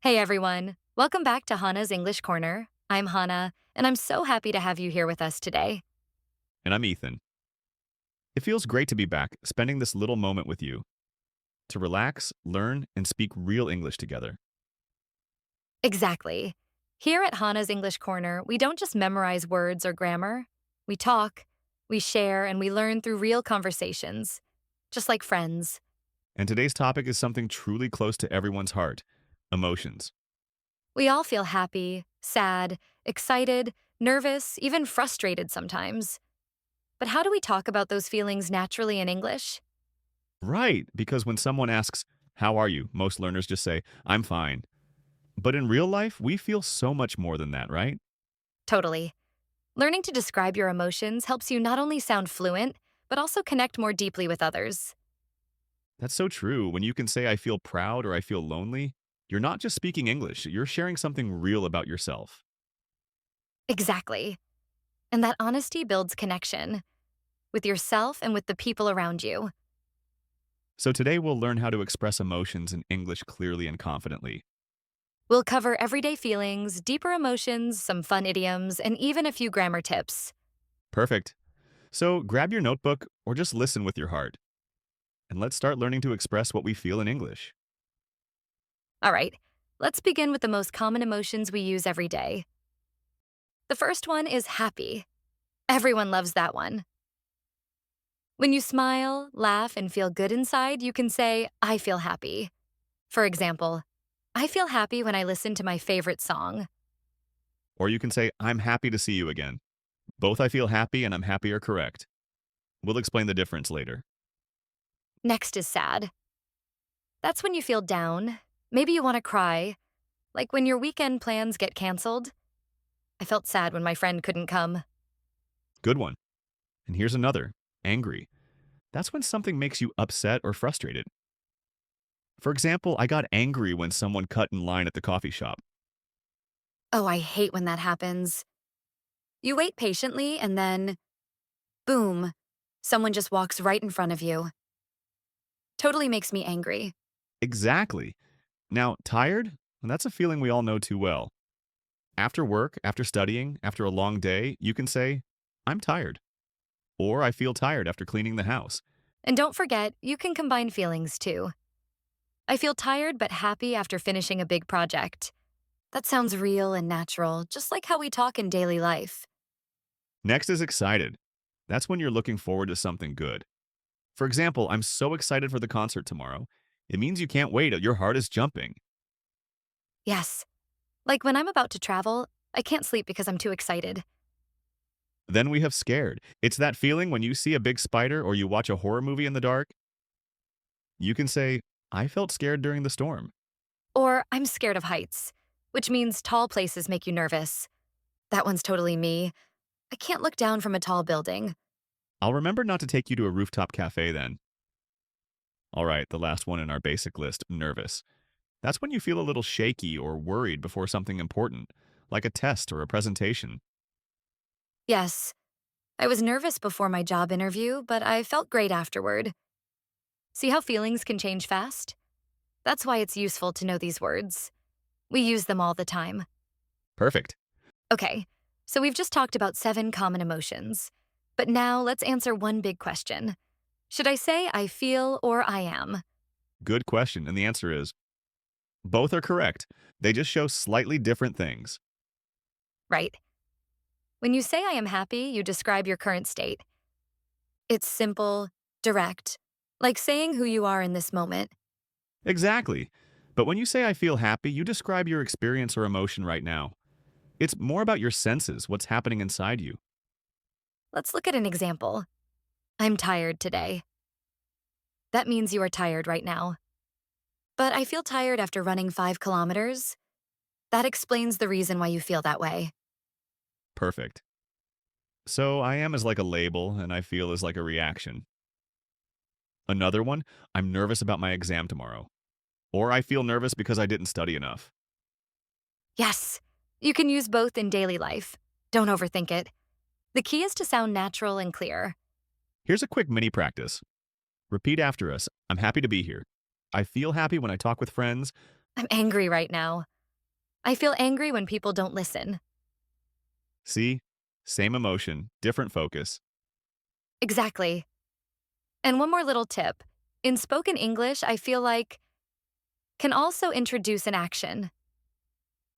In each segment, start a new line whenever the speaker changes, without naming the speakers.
Hey everyone, welcome back to Hana's English Corner. I'm Hana, and I'm so happy to have you here with us today.
And I'm Ethan. It feels great to be back, spending this little moment with you to relax, learn, and speak real English together.
Exactly. Here at Hana's English Corner, we don't just memorize words or grammar. We talk, we share, and we learn through real conversations, just like friends.
And today's topic is something truly close to everyone's heart: emotions.
We all feel happy, sad, excited, nervous, even frustrated sometimes. But how do we talk about those feelings naturally in English?
Right, because when someone asks, "How are you?" most learners just say, "I'm fine." But in real life, we feel so much more than that, right?
Totally. Learning to describe your emotions helps you not only sound fluent, but also connect more deeply with others.
That's so true. When you can say, "I feel proud" or "I feel lonely," you're not just speaking English, you're sharing something real about yourself.
Exactly. And that honesty builds connection with yourself and with the people around you.
So today we'll learn how to express emotions in English clearly and confidently.
We'll cover everyday feelings, deeper emotions, some fun idioms, and even a few grammar tips.
Perfect. So grab your notebook or just listen with your heart, and let's start learning to express what we feel in English.
All right, let's begin with the most common emotions we use every day. The first one is happy. Everyone loves that one. When you smile, laugh, and feel good inside, you can say, I feel happy. For example, I feel happy when I listen to my favorite song.
Or you can say, "I'm happy to see you again." Both "I feel happy" and "I'm happy" are correct. We'll explain the difference later.
Next is sad. That's when you feel down. Maybe you want to cry, like when your weekend plans get canceled. I felt sad when my friend couldn't come.
Good one. And here's another: angry. That's when something makes you upset or frustrated. For example, I got angry when someone cut in line at the coffee shop.
Oh, I hate when that happens. You wait patiently and then, boom, someone just walks right in front of you. Totally makes me angry.
Exactly. Now, tired? That's a feeling we all know too well. After work, after studying, after a long day, you can say, "I'm tired." Or "I feel tired after cleaning the house."
And don't forget, you can combine feelings too. I feel tired but happy after finishing a big project. That sounds real and natural, just like how we talk in daily life.
Next is excited. That's when you're looking forward to something good. For example, "I'm so excited for the concert tomorrow." It means you can't wait, your heart is jumping.
Yes, like when I'm about to travel, I can't sleep because I'm too excited.
Then we have scared. It's that feeling when you see a big spider or you watch a horror movie in the dark. You can say, "I felt scared during the storm."
Or I'm scared of heights, which means tall places make you nervous. That one's totally me. I can't look down from a tall building.
I'll remember not to take you to a rooftop cafe then. All right, the last one in our basic list: nervous. That's when you feel a little shaky or worried before something important, like a test or a presentation.
Yes, I was nervous before my job interview, but I felt great afterward. See how feelings can change fast? That's why it's useful to know these words. We use them all the time.
Perfect.
Okay, so we've just talked about 7 common emotions. But now let's answer one big question. Should I say I feel or I am?
Good question. And the answer is both are correct. They just show slightly different things.
Right. When you say I am happy, you describe your current state. It's simple, direct, like saying who you are in this moment.
Exactly. But when you say "I feel happy," you describe your experience or emotion right now. It's more about your senses, what's happening inside you.
Let's look at an example. I'm tired today. That means you are tired right now. But I feel tired after running 5 kilometers. That explains the reason why you feel that way.
Perfect. So "I am" is like a label, and "I feel" is like a reaction. Another one: "I'm nervous about my exam tomorrow." Or "I feel nervous because I didn't study enough."
Yes, you can use both in daily life. Don't overthink it. The key is to sound natural and clear.
Here's a quick mini practice. Repeat after us: "I'm happy to be here." "I feel happy when I talk with friends."
I'm angry right now. I feel angry when people don't listen.
See? Same emotion, different focus.
Exactly. And one more little tip. In spoken English, I feel like can also introduce an action.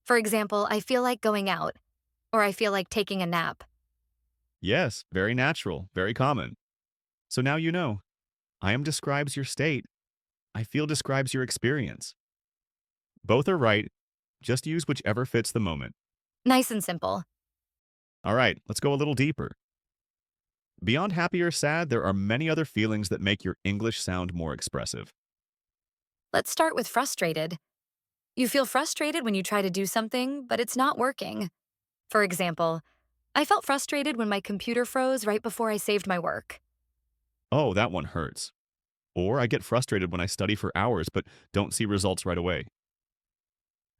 For example, I feel like going out, or I feel like taking a nap.
Yes, very natural, very common. So now you know. I am describes your state. I feel describes your experience. Both are right. Just use whichever fits the moment.
Nice and simple.
All right, let's go a little deeper. Beyond happy or sad, there are many other feelings that make your English sound more expressive.
Let's start with frustrated. You feel frustrated when you try to do something, but it's not working. For example, I felt frustrated when my computer froze right before I saved my work.
Oh, that one hurts. Or I get frustrated when I study for hours but don't see results right away.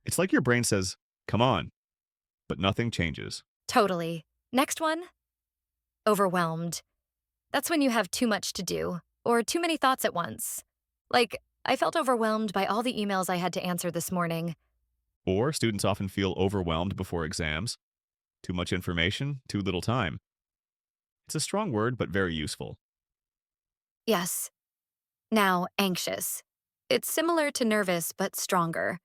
It's like your brain says, come on, but nothing changes.
Totally. Next one, overwhelmed. That's when you have too much to do, or too many thoughts at once. Like, I felt overwhelmed by all the emails I had to answer this morning.
Or students often feel overwhelmed before exams. Too much information, too little time. It's a strong word, but very useful.
Yes. Now, anxious. It's similar to nervous, but stronger.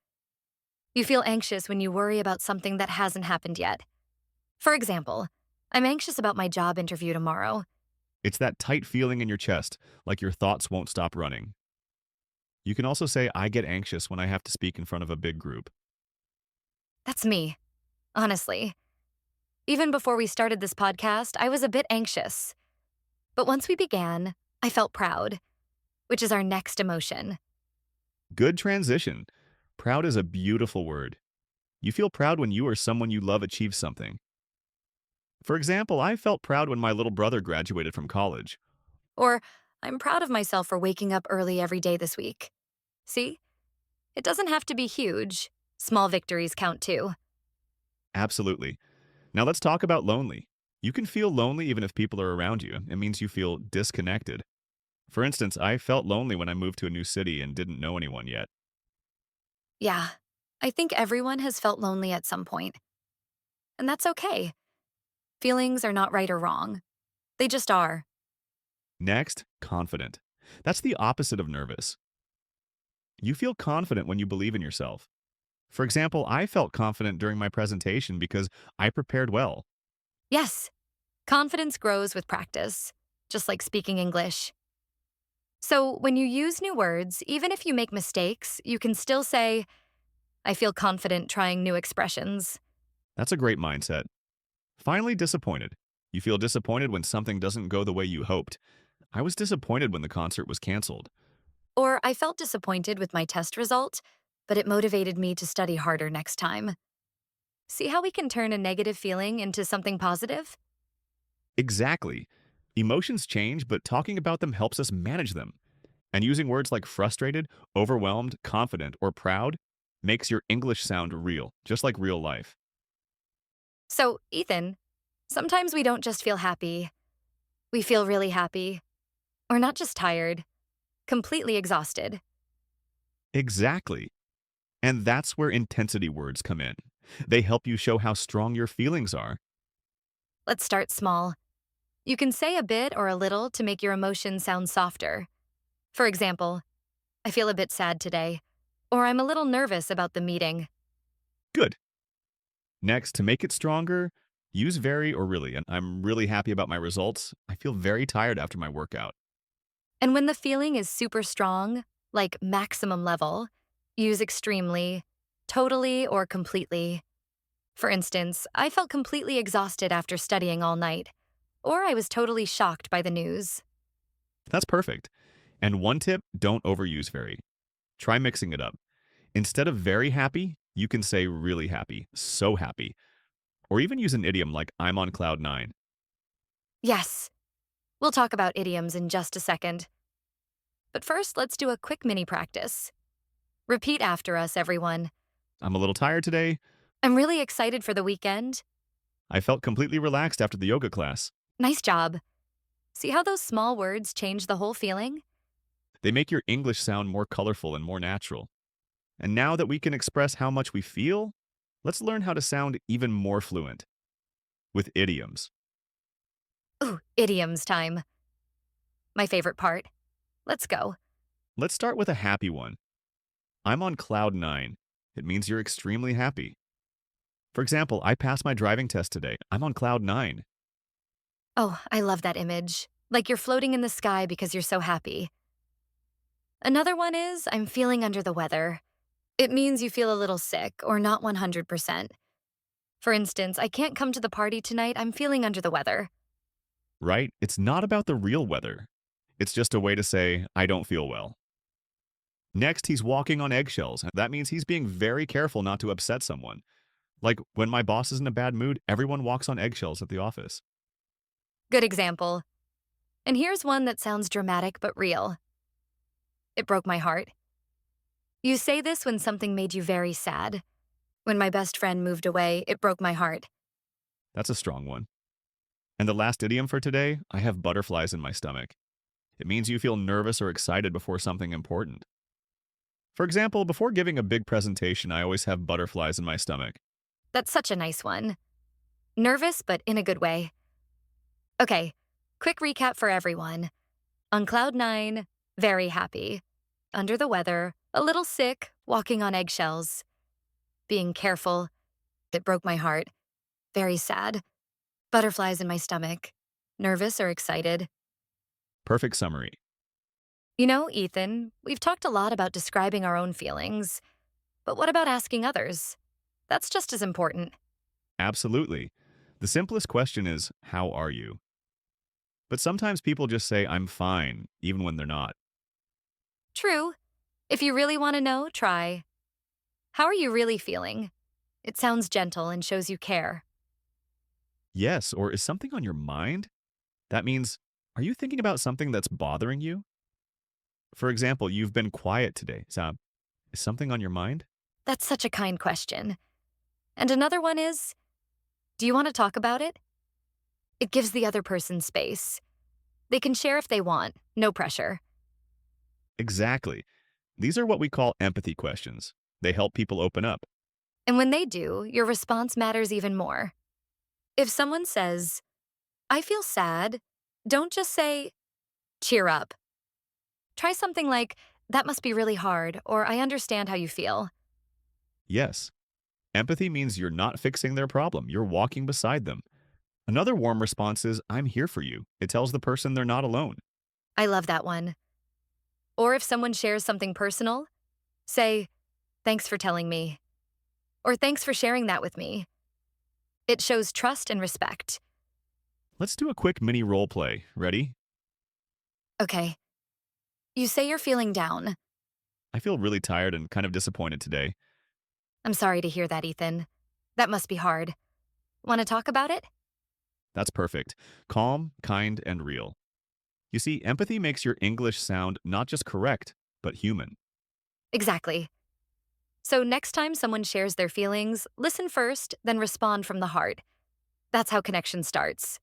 You feel anxious when you worry about something that hasn't happened yet. For example, I'm anxious about my job interview tomorrow.
It's that tight feeling in your chest, like your thoughts won't stop running. You can also say, I get anxious when I have to speak in front of a big group.
That's me, honestly. Even before we started this podcast, I was a bit anxious. But once we began, I felt proud, which is our next emotion.
Good transition. Proud is a beautiful word. You feel proud when you or someone you love achieves something. For example, I felt proud when my little brother graduated from college.
Or, I'm proud of myself for waking up early every day this week. See? It doesn't have to be huge. Small victories count too.
Absolutely. Now let's talk about lonely. You can feel lonely even if people are around you. It means you feel disconnected. For instance, I felt lonely when I moved to a new city and didn't know anyone yet.
Yeah, I think everyone has felt lonely at some point. And that's okay. Feelings are not right or wrong, they just are.
Next, confident. That's the opposite of nervous. You feel confident when you believe in yourself. For example, I felt confident during my presentation because I prepared well.
Yes, confidence grows with practice, just like speaking English. So when you use new words, even if you make mistakes, you can still say, I feel confident trying new expressions.
That's a great mindset. Finally, disappointed. You feel disappointed when something doesn't go the way you hoped. I was disappointed when the concert was canceled.
Or I felt disappointed with my test result, but it motivated me to study harder next time. See how we can turn a negative feeling into something positive?
Exactly. Emotions change, but talking about them helps us manage them. And using words like frustrated, overwhelmed, confident, or proud makes your English sound real, just like real life.
So, Ethan, sometimes we don't just feel happy. We feel really happy. Or not just tired, completely exhausted.
Exactly. And that's where intensity words come in. They help you show how strong your feelings are.
Let's start small. You can say a bit or a little to make your emotions sound softer. For example, I feel a bit sad today, or I'm a little nervous about the meeting.
Good. Next, to make it stronger, use very or really. And I'm really happy about my results. I feel very tired after my workout.
And when the feeling is super strong, like maximum level, use extremely, totally, or completely. For instance, I felt completely exhausted after studying all night, or I was totally shocked by the news.
That's perfect. And one tip, don't overuse very. Try mixing it up. Instead of very happy, you can say really happy, so happy. Or even use an idiom like I'm on cloud nine.
Yes, we'll talk about idioms in just a second. But first, let's do a quick mini practice. Repeat after us, everyone.
I'm a little tired today.
I'm really excited for the weekend.
I felt completely relaxed after the yoga class.
Nice job. See how those small words change the whole feeling?
They make your English sound more colorful and more natural. And now that we can express how much we feel, let's learn how to sound even more fluent with idioms.
Ooh, idioms time. My favorite part. Let's go.
Let's start with a happy one. I'm on cloud nine. It means you're extremely happy. For example, I passed my driving test today. I'm on cloud nine.
Oh, I love that image. Like you're floating in the sky because you're so happy. Another one is I'm feeling under the weather. It means you feel a little sick or not 100%. For instance, I can't come to the party tonight. I'm feeling under the weather.
Right? It's not about the real weather. It's just a way to say, I don't feel well. Next, he's walking on eggshells. That means he's being very careful not to upset someone. Like when my boss is in a bad mood, everyone walks on eggshells at the office.
Good example. And here's one that sounds dramatic but real. It broke my heart. You say this when something made you very sad. When my best friend moved away, it broke my heart.
That's a strong one. And the last idiom for today, I have butterflies in my stomach. It means you feel nervous or excited before something important. For example, before giving a big presentation, I always have butterflies in my stomach.
That's such a nice one. Nervous, but in a good way. Okay, quick recap for everyone. On cloud nine, very happy. Under the weather, a little sick, walking on eggshells. Being careful, it broke my heart. Very sad. Butterflies in my stomach. Nervous or excited.
Perfect summary.
You know, Ethan, we've talked a lot about describing our own feelings. But what about asking others? That's just as important.
Absolutely. The simplest question is, how are you? But sometimes people just say, I'm fine, even when they're not.
True. If you really want to know, try. How are you really feeling? It sounds gentle and shows you care.
Yes, or is something on your mind? That means, are you thinking about something that's bothering you? For example, you've been quiet today. So, is something on your mind?
That's such a kind question. And another one is, do you want to talk about it? It gives the other person space. They can share if they want, no pressure.
Exactly. These are what we call empathy questions. They help people open up.
And when they do, your response matters even more. If someone says, I feel sad, don't just say, cheer up. Try something like, that must be really hard, or I understand how you feel.
Yes, empathy means you're not fixing their problem, you're walking beside them. Another warm response is, I'm here for you. It tells the person they're not alone.
I love that one. Or if someone shares something personal, say, thanks for telling me, or thanks for sharing that with me. It shows trust and respect.
Let's do a quick mini role play. Ready?
Okay. You say you're feeling down.
I feel really tired and kind of disappointed today.
I'm sorry to hear that, Ethan. That must be hard. Want to talk about it?
That's perfect. Calm, kind, and real. You see, empathy makes your English sound not just correct, but human.
Exactly. So next time someone shares their feelings, listen first, then respond from the heart. That's how connection starts.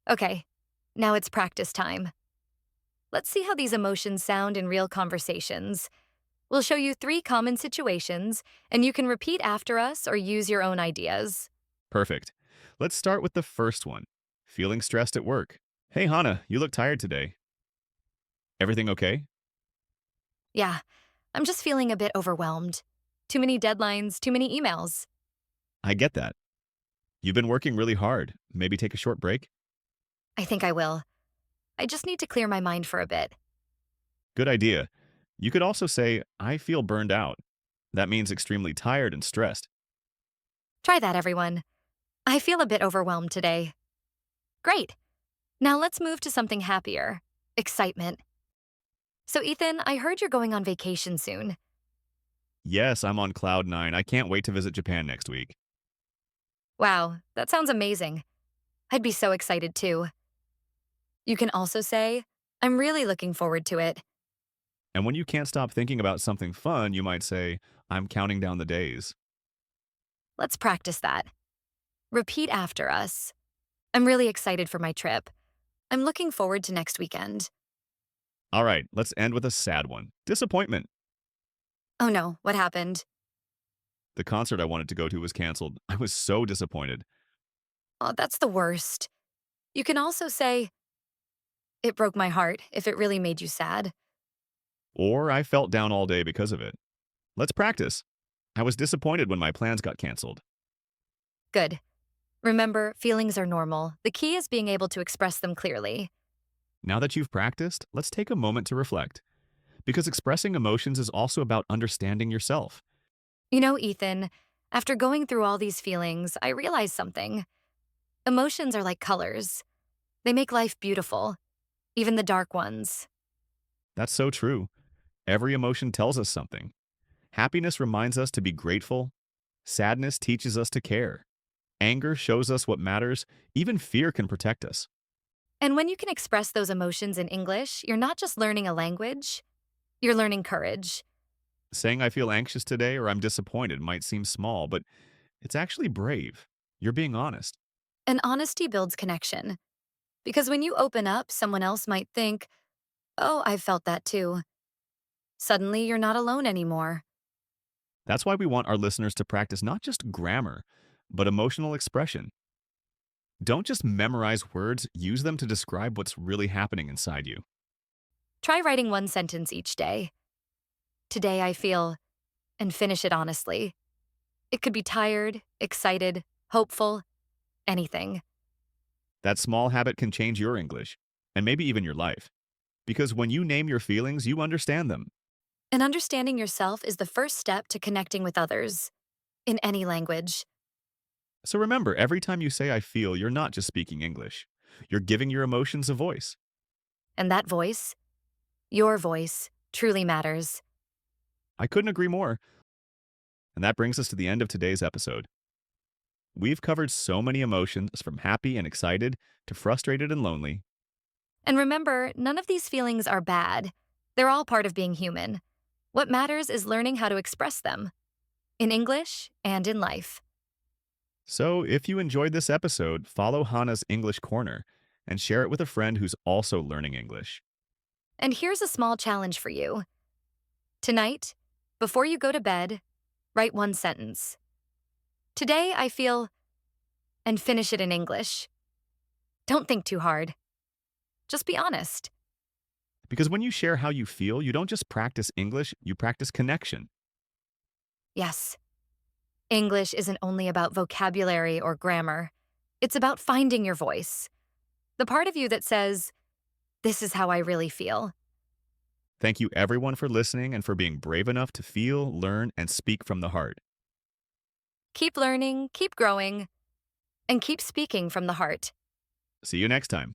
Okay, now it's practice time. Let's see how these emotions sound in real conversations. We'll show you 3 common situations, and you can repeat after us or use your own ideas.
Perfect. Let's start with the first one. Feeling stressed at work. Hey, Hana, you look tired today. Everything okay?
Yeah, I'm just feeling a bit overwhelmed. Too many deadlines, too many emails.
I get that. You've been working really hard. Maybe take a short break?
I think I will. I just need to clear my mind for a bit.
Good idea. You could also say, I feel burned out. That means extremely tired and stressed.
Try that, everyone. I feel a bit overwhelmed today. Great. Now let's move to something happier. Excitement. So, Ethan, I heard you're going on vacation soon.
Yes, I'm on cloud nine. I can't wait to visit Japan next week.
Wow, that sounds amazing. I'd be so excited too. You can also say, I'm really looking forward to it.
And when you can't stop thinking about something fun, you might say, I'm counting down the days.
Let's practice that. Repeat after us. I'm really excited for my trip. I'm looking forward to next weekend.
All right, let's end with a sad one. Disappointment.
Oh no, what happened?
The concert I wanted to go to was canceled. I was so disappointed.
Oh, that's the worst. You can also say, it broke my heart if it really made you sad.
Or I felt down all day because of it. Let's practice. I was disappointed when my plans got canceled.
Good. Remember, feelings are normal. The key is being able to express them clearly.
Now that you've practiced, let's take a moment to reflect. Because expressing emotions is also about understanding yourself.
You know, Ethan, after going through all these feelings, I realized something. Emotions are like colors. They make life beautiful, even the dark ones.
That's so true. Every emotion tells us something. Happiness reminds us to be grateful. Sadness teaches us to care. Anger shows us what matters. Even fear can protect us.
And when you can express those emotions in English, you're not just learning a language, you're learning courage.
Saying I feel anxious today or I'm disappointed might seem small, but it's actually brave. You're being honest.
And honesty builds connection. Because when you open up, someone else might think, oh, I've felt that too. Suddenly, you're not alone anymore.
That's why we want our listeners to practice not just grammar, but emotional expression. Don't just memorize words, use them to describe what's really happening inside you.
Try writing one sentence each day. Today I feel, and finish it honestly. It could be tired, excited, hopeful, anything.
That small habit can change your English, and maybe even your life. Because when you name your feelings, you understand them.
And understanding yourself is the first step to connecting with others, in any language.
So remember, every time you say I feel, you're not just speaking English. You're giving your emotions a voice.
And that voice, your voice, truly matters.
I couldn't agree more. And that brings us to the end of today's episode. We've covered so many emotions from happy and excited to frustrated and lonely.
And remember, none of these feelings are bad. They're all part of being human. What matters is learning how to express them, in English and in life.
So if you enjoyed this episode, follow Hana's English Corner and share it with a friend who's also learning English.
And here's a small challenge for you. Tonight, before you go to bed, write one sentence. Today I feel, and finish it in English. Don't think too hard. Just be honest.
Because when you share how you feel, you don't just practice English, you practice connection.
Yes, English isn't only about vocabulary or grammar. It's about finding your voice. The part of you that says, this is how I really feel.
Thank you everyone for listening and for being brave enough to feel, learn, and speak from the heart.
Keep learning, keep growing, and keep speaking from the heart.
See you next time.